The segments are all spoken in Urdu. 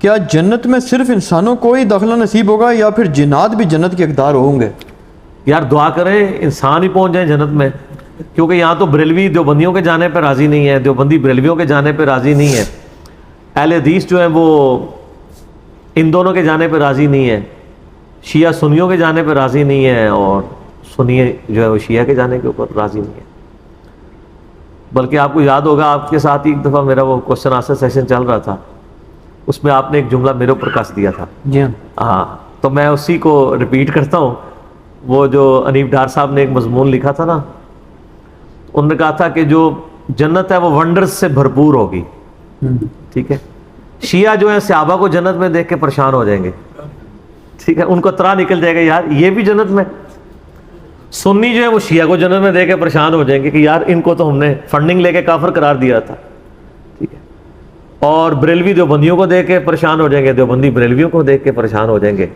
کیا جنت میں صرف انسانوں کو ہی داخلہ نصیب ہوگا یا پھر جنات بھی جنت کے حقدار ہوں گے؟ یار دعا کریں انسان ہی پہنچ جائیں جنت میں، کیونکہ یہاں تو بریلوی دیوبندیوں کے جانے پہ راضی نہیں ہے، دیوبندی بریلویوں کے جانے پہ راضی نہیں ہے، اہل حدیث جو ہیں وہ ان دونوں کے جانے پہ راضی نہیں ہے، شیعہ سنیوں کے جانے پہ راضی نہیں ہے، اور سنی جو ہے وہ شیعہ کے جانے کے اوپر راضی نہیں ہے۔ بلکہ آپ کو یاد ہوگا آپ کے ساتھ ہی ایک دفعہ میرا وہ کوسچن آنسر سیشن چل رہا تھا، اس میں آپ نے ایک جملہ میرے اوپر کس دیا تھا۔ جی ہاں، تو میں اسی کو ریپیٹ کرتا ہوں۔ وہ جو انیف ڈار صاحب نے ایک مضمون لکھا تھا نا، انہوں نے کہا تھا کہ جو جنت ہے وہ ونڈرز سے بھرپور ہوگی، ٹھیک ہے۔ شیعہ جو ہیں صحابہ کو جنت میں دیکھ کے پریشان ہو جائیں گے، ٹھیک ہے، ان کو طرح نکل جائے گا یار یہ بھی جنت میں۔ سنی جو ہے وہ شیعہ کو جنت میں دیکھ کے پریشان ہو جائیں گے کہ یار ان کو تو ہم نے فنڈنگ لے کے کافر قرار دیا تھا، ٹھیک ہے۔ اور بریلوی دیوبندیوں کو دیکھ کے پریشان ہو جائیں گے، دیوبندی بریلویوں کو دیکھ کے پریشان ہو جائیں گے۔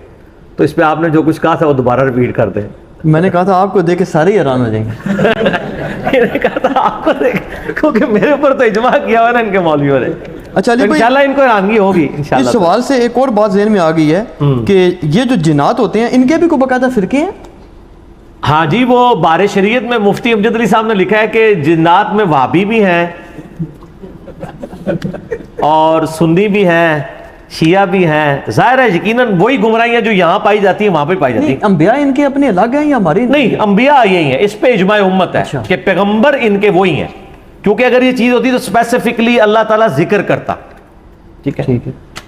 تو اس پہ آپ نے جو کچھ کہا تھا وہ دوبارہ ریپیٹ کر دیں۔ میں نے کہا تھا آپ کو دیکھ کے سارے ہی حیران ہو جائیں گے۔ میں نے کہا تھا آپ کو دیکھ، کیونکہ میرے اوپر تو اجماع کیا ہوا نا ان کے مولویوں نے۔ اچھا علی بھائی، انشاءاللہ ان کو حیرانگی ہوگی اس انشاءاللہ۔ سوال سے ایک اور بات ذہن میں آ گئی ہے کہ یہ جو جنات ہوتے ہیں ان کے بھی کوئی باقاعدہ فرقے ہیں؟ ہاں جی، وہ بار شریعت میں مفتی امجد علی صاحب نے لکھا ہے کہ جنات میں وہابی بھی ہیں اور سنی بھی ہیں، شیعہ بھی ہیں۔ ظاہر ہے یقیناً وہی گمراہیاں جو یہاں پائی جاتی ہیں وہاں پہ پائی جاتی ہیں۔ انبیاء ان کے اپنے الگ ہیں یا ہماری؟ نہیں، انبیاء یہی ہیں، اس پہ اجماع امت ہے کہ پیغمبر ان کے وہی ہیں، کیونکہ اگر یہ چیز ہوتی تو اسپیسیفکلی اللہ تعالیٰ ذکر کرتا، ٹھیک ہے،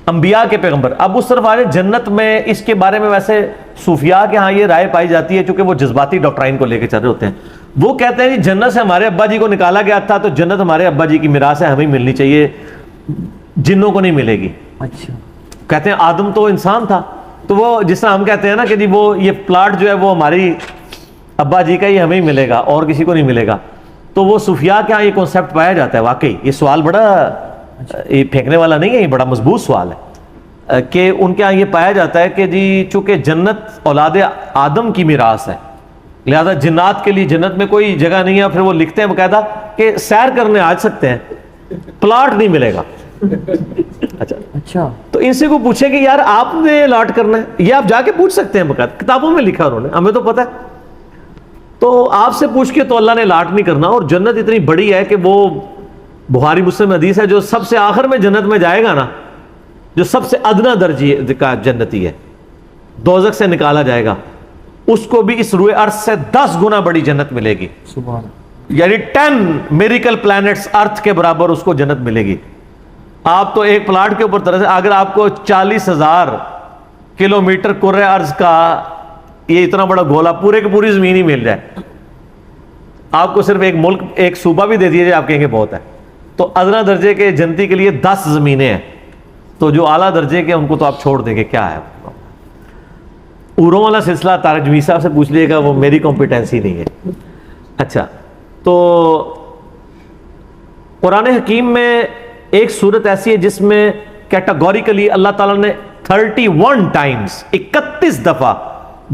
انبیاء کے پیغمبر۔ اب اس طرف آنے جنت میں اس کے بارے میں ویسے صوفیاء کے ہاں یہ رائے پائی جاتی ہے، چونکہ وہ جذباتی ڈاکٹرائن کو لے کے چل رہے ہوتے ہیں۔ وہ کہتے ہیں کہ جنت سے ہمارے ابا جی کو نکالا گیا تھا تو جنت ہمارے ابا جی کی میراث ہے، ہمیں ملنی چاہیے، جنوں کو نہیں ملے گی۔ اچھا، کہتے ہیں آدم تو انسان تھا، تو وہ جس طرح ہم کہتے ہیں نا کہ جی وہ یہ پلاٹ جو ہے وہ ہماری ابا جی کا، یہ ہمیں ہی ملے گا اور کسی کو نہیں ملے گا۔ تو وہ صوفیاء کے ہاں یہ کنسیپٹ پایا جاتا ہے۔ واقعی یہ سوال بڑا یہ پھینکنے والا نہیں ہے، یہ بڑا مضبوط سوال ہے کہ ان کے ہاں یہ پایا جاتا ہے کہ جی چونکہ جنت اولاد آدم کی میراث ہے، لہذا جنات کے لیے جنت میں کوئی جگہ نہیں ہے۔ پھر وہ لکھتے ہیں باقاعدہ کہ سیر کرنے آ سکتے ہیں، پلاٹ نہیں ملے گا۔ اچھا، تو ان سے کو پوچھے کہ یار آپ نے الاٹ کرنا ہے، یہ آپ جا کے پوچھ سکتے ہیں، باقاعدہ کتابوں میں لکھا انہوں نے، ہمیں تو پتہ ہے۔ تو آپ سے پوچھ کے تو اللہ نے الاٹ نہیں کرنا۔ اور جنت اتنی بڑی ہے کہ وہ بخاری مسلم حدیث ہے، جو سب سے آخر میں جنت میں جائے گا نا، جو سب سے ادنا درجے کا جنتی ہے، دوزخ سے نکالا جائے گا، اس کو بھی اس روئے ارض سے 10 گنا بڑی جنت ملے گی، سبحان، یعنی 10 میریکل پلانٹس ارتھ کے برابر اس کو جنت ملے گی۔ آپ تو ایک پلاٹ کے اوپر طرح سے اگر آپ کو 40,000 کلومیٹر کرۂ ارض کا یہ اتنا بڑا گولا پورے کی پوری زمین ہی مل جائے، آپ کو صرف ایک ملک ایک صوبہ بھی دے دیے جائے، آپ کہیں گے بہت ہے۔ تو ادنا درجے کے جنتی کے لیے 10 زمینیں ہیں، تو جو اعلیٰ درجے کے ان کو تو آپ چھوڑ دیں گے، کیا ہے اوروں والا سلسلہ طارق جمیل صاحب سے پوچھ لیے گا، وہ میری کمپیٹنسی نہیں ہے۔ اچھا، تو قرآن حکیم میں ایک صورت ایسی ہے جس میں کیٹاگوریکلی اللہ تعالیٰ نے 31 ٹائمز 31 دفعہ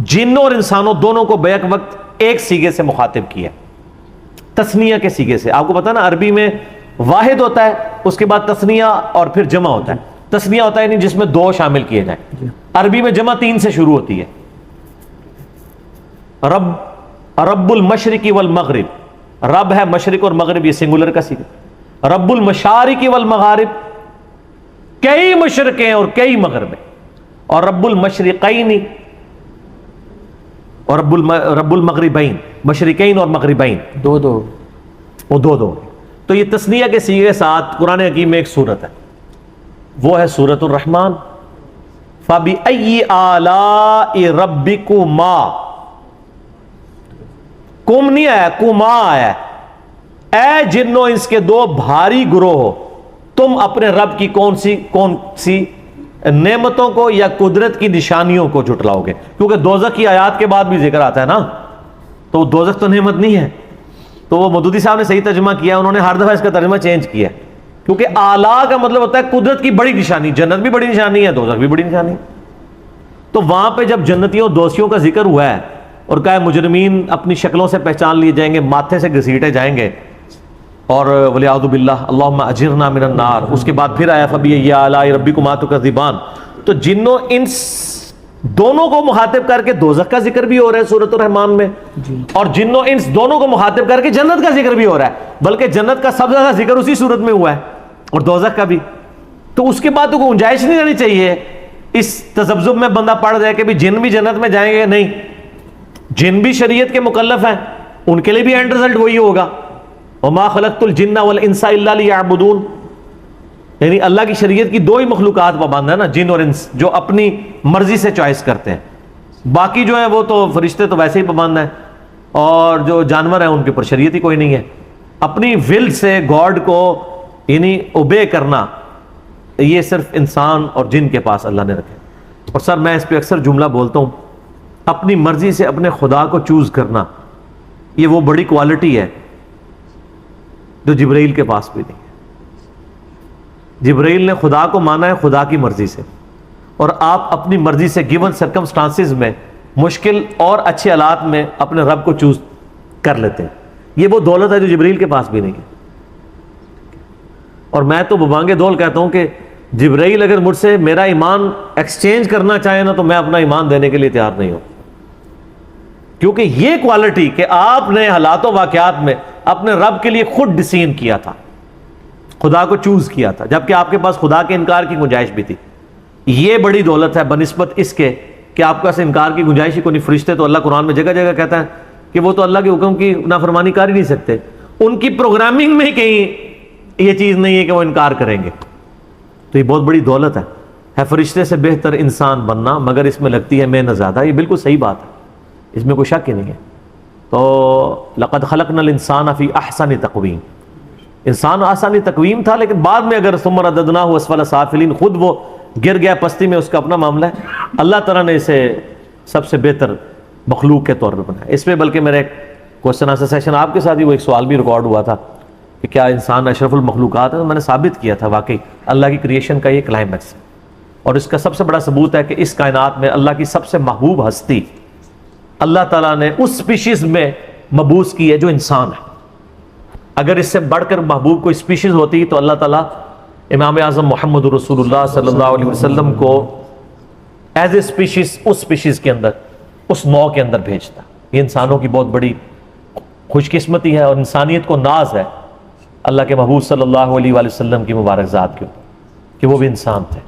جنوں اور انسانوں دونوں کو بیک وقت ایک سیغے سے مخاطب کیا، تثنیہ کے سیغے سے۔ آپ کو پتا نا عربی میں واحد ہوتا ہے، اس کے بعد تثنیہ اور پھر جمع ہوتا ہے۔ تثنیہ ہوتا ہے یعنی جس میں 2 شامل کیے جائیں، عربی میں جمع 3 سے شروع ہوتی ہے۔ رب المشرق والمغرب، رب ہے مشرق اور مغرب، یہ سنگولر کا سیغہ۔ رب المشارق والمغارب، کئی مشرق ہیں اور کئی مغرب ہیں، اور رب المشرقین اور رب المغربین، مشرقین اور مغربین، دو وہ دو۔ تو یہ تثنیہ کے سیغے کے ساتھ قرآن حکیم میں ایک سورت ہے، وہ ہے سورۃ الرحمن۔ فَبِأَيِّ آلَاءِ رَبِّكُمَا، کم نہیں آیا، کما آیا، اے جنوں انس کے 2 بھاری گروہ ہو، تم اپنے رب کی کون سی نعمتوں کو یا قدرت کی نشانیوں کو جھٹلاؤ گے؟ کیونکہ دوزخ کی آیات کے بعد بھی ذکر آتا ہے نا، تو دوزخ تو نعمت نہیں ہے۔ تو وہ مودودی صاحب نے صحیح ترجمہ کیا، انہوں نے ہر دفعہ اس کا ترجمہ چینج کیا، کیونکہ اعلیٰ کا مطلب ہوتا ہے قدرت کی بڑی نشانی، جنت بھی بڑی نشانی ہے، دوزخ بھی بڑی نشانی ہے۔ تو وہاں پہ جب جنتیوں دوستیوں کا ذکر ہوا ہے اور کہا مجرمین اپنی شکلوں سے پہچان لیے جائیں گے، ماتھے سے گھسیٹے جائیں گے، اور ولیعوذ باللہ اللہم اجرنا من النار. اس کے بعد پھر آیا فبأي آلاء ربكما تكذبان. تو جن و انس دونوں کو مخاطب کر کے دوزخ کا ذکر بھی ہو رہا ہے سورۃ الرحمن میں, اور جن و انس دونوں کو مخاطب کر کے جنت کا ذکر بھی ہو رہا ہے, بلکہ جنت کا سب زیادہ ذکر اسی سورت میں ہوا ہے اور دوزخ کا بھی. تو اس کے بعد تو کوئی گنجائش نہیں رہنی چاہیے اس تذبذب میں بندہ پڑھ جائے کہ بھی جن بھی جنت میں جائیں گے. نہیں, جن بھی شریعت کے مکلف ہیں, ان کے لیے بھی اینڈ رزلٹ وہی ہوگا. وما خلقت الجن والانس الا ليعبدون. یعنی اللہ کی شریعت کی دو ہی مخلوقات پابند ہے نا, جن اور انس, جو اپنی مرضی سے چوائس کرتے ہیں. باقی جو ہیں وہ تو فرشتے تو ویسے ہی پابند ہیں, اور جو جانور ہیں ان کے اوپر شریعت ہی کوئی نہیں ہے. اپنی ول سے گاڈ کو یعنی اوبے کرنا, یہ صرف انسان اور جن کے پاس اللہ نے رکھے. اور سر میں اس پہ اکثر جملہ بولتا ہوں, اپنی مرضی سے اپنے خدا کو چوز کرنا, یہ وہ بڑی کوالٹی ہے جو جبرائیل کے پاس بھی نہیں ہے. جبرائیل نے خدا کو مانا ہے خدا کی مرضی سے, اور آپ اپنی مرضی سے گیون سرکمسٹانسز میں مشکل اور اچھے حالات میں اپنے رب کو چوز کر لیتے ہیں. یہ وہ دولت ہے جو جبرائیل کے پاس بھی نہیں ہے. اور میں تو ببانگے دول کہتا ہوں کہ جبرائیل اگر مجھ سے میرا ایمان ایکسچینج کرنا چاہے نا, تو میں اپنا ایمان دینے کے لیے تیار نہیں ہوں. کیونکہ یہ کوالٹی کہ آپ نے حالات و واقعات میں اپنے رب کے لیے خود ڈسین کیا تھا, خدا کو چوز کیا تھا, جبکہ آپ کے پاس خدا کے انکار کی گنجائش بھی تھی. یہ بڑی دولت ہے بنسبت اس کے کہ آپ کے پاس انکار کی گنجائش ہی کوئی نہیں. فرشتے تو اللہ قرآن میں جگہ جگہ کہتا ہے کہ وہ تو اللہ کے حکم کی نافرمانی کر ہی نہیں سکتے. ان کی پروگرامنگ میں ہی کہیں یہ چیز نہیں ہے کہ وہ انکار کریں گے. تو یہ بہت بڑی دولت ہے فرشتے سے بہتر انسان بننا, مگر اس میں لگتی ہے محنت زیادہ. یہ بالکل صحیح بات ہے, اس میں کوئی شک ہی نہیں ہے. تو لقد خلقنا الانسان فی احسن تقویم, انسان آسانی تقویم تھا, لیکن بعد میں اگر ثم رددناہ اسفل سافلین, خود وہ گر گیا پستی میں, اس کا اپنا معاملہ ہے. اللہ تعالیٰ نے اسے سب سے بہتر مخلوق کے طور پر بنایا. اس پہ بلکہ میرا ایک کوشچن آنسر سیشن آپ کے ساتھ ہی وہ ایک سوال بھی ریکارڈ ہوا تھا کہ کیا انسان اشرف المخلوقات ہے. تو میں نے ثابت کیا تھا واقعی اللہ کی کریشن کا یہ کلائمیکس ہے, اور اس کا سب سے بڑا ثبوت ہے کہ اس کائنات میں اللہ کی سب سے محبوب ہستی اللہ تعالیٰ نے اس سپیشیز میں مبعوث کی ہے جو انسان ہے. اگر اس سے بڑھ کر محبوب کوئی سپیشیز ہوتی تو اللہ تعالیٰ امام اعظم محمد رسول اللہ صلی اللہ علیہ وسلم کو ایز اے سپیشیز اس سپیشیز کے اندر, اس نوع کے اندر بھیجتا. یہ انسانوں کی بہت بڑی خوش قسمتی ہے, اور انسانیت کو ناز ہے اللہ کے محبوب صلی اللہ علیہ وسلم کی مبارک ذات کے اوپر کہ وہ بھی انسان تھے.